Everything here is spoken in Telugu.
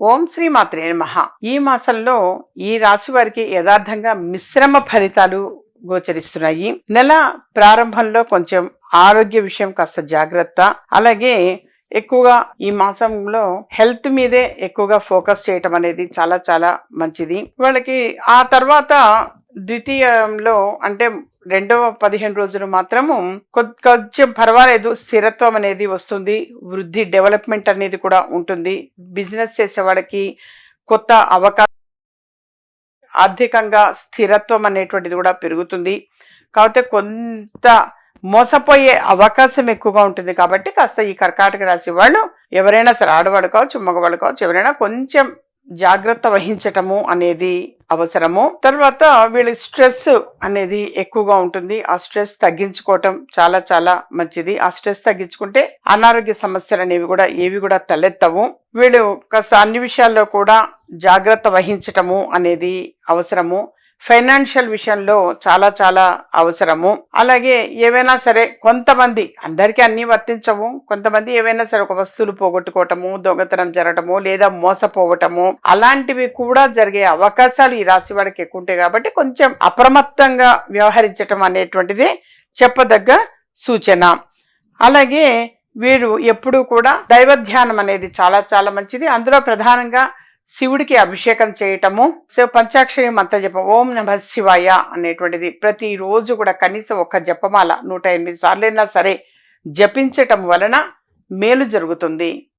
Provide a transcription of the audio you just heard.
ఓం శ్రీ మాత్రే నమః. ఈ మాసంలో ఈ రాశి వారికి యథార్థంగా మిశ్రమ ఫలితాలు గోచరిస్తున్నాయి. నెల ప్రారంభంలో కొంచెం ఆరోగ్య విషయం కాస్త జాగ్రత్త. అలాగే ఎక్కువగా ఈ మాసంలో హెల్త్ మీదే ఎక్కువగా ఫోకస్ చేయటం అనేది చాలా చాలా మంచిది. వాళ్ళకి ఆ తర్వాత ద్వితీయంలో అంటే రెండవ 15 రోజులు మాత్రము కొంచెం పర్వాలేదు, స్థిరత్వం అనేది వస్తుంది, వృద్ధి డెవలప్మెంట్ అనేది కూడా ఉంటుంది. బిజినెస్ చేసేవాడికి కొత్త అవకాశం, ఆర్థికంగా స్థిరత్వం అనేటువంటిది కూడా పెరుగుతుంది. కాకపోతే కొంత మోసపోయే అవకాశం ఎక్కువగా ఉంటుంది. కాబట్టి కాస్త ఈ కర్కాటక రాశి వాళ్ళు ఎవరైనా సరే, ఆడవాళ్ళు కావచ్చు, మగవాళ్ళు కావచ్చు, ఎవరైనా కొంచెం జాగ్రత్త వహించటము అనేది అవసరము. తర్వాత వీళ్ళ స్ట్రెస్ అనేది ఎక్కువగా ఉంటుంది. ఆ స్ట్రెస్ తగ్గించుకోవటం చాలా చాలా మంచిది. ఆ స్ట్రెస్ తగ్గించుకుంటే అనారోగ్య సమస్యలు అనేవి కూడా ఏవి కూడా తలెత్తవు. వీళ్ళు కాస్త అన్ని విషయాల్లో కూడా జాగ్రత్త వహించటము అనేది అవసరము. ఫైనాన్షియల్ విషయంలో చాలా చాలా అవసరము. అలాగే ఏవైనా సరే కొంతమంది, అందరికీ అన్నీ వర్తించవు, కొంతమంది ఏవైనా సరే ఒక వస్తువులు పోగొట్టుకోవటము, దొంగతనం జరగటము లేదా మోసపోవటము అలాంటివి కూడా జరిగే అవకాశాలు ఈ రాశి వాడికి ఎక్కువ ఉంటాయి. కాబట్టి కొంచెం అప్రమత్తంగా వ్యవహరించటం అనేటువంటిది చెప్పదగ్గ సూచన. అలాగే వీరు ఎప్పుడూ కూడా దైవ ధ్యానం అనేది చాలా చాలా మంచిది. అందులో ప్రధానంగా శివుడికి అభిషేకం చేయటము, పంచాక్షరి మంత్ర జపం, ఓం నమః శివాయ అనేటువంటిది ప్రతిరోజు కూడా కనీసం ఒక జపమాల 108 సార్లైనా సరే జపించటం వలన మేలు జరుగుతుంది.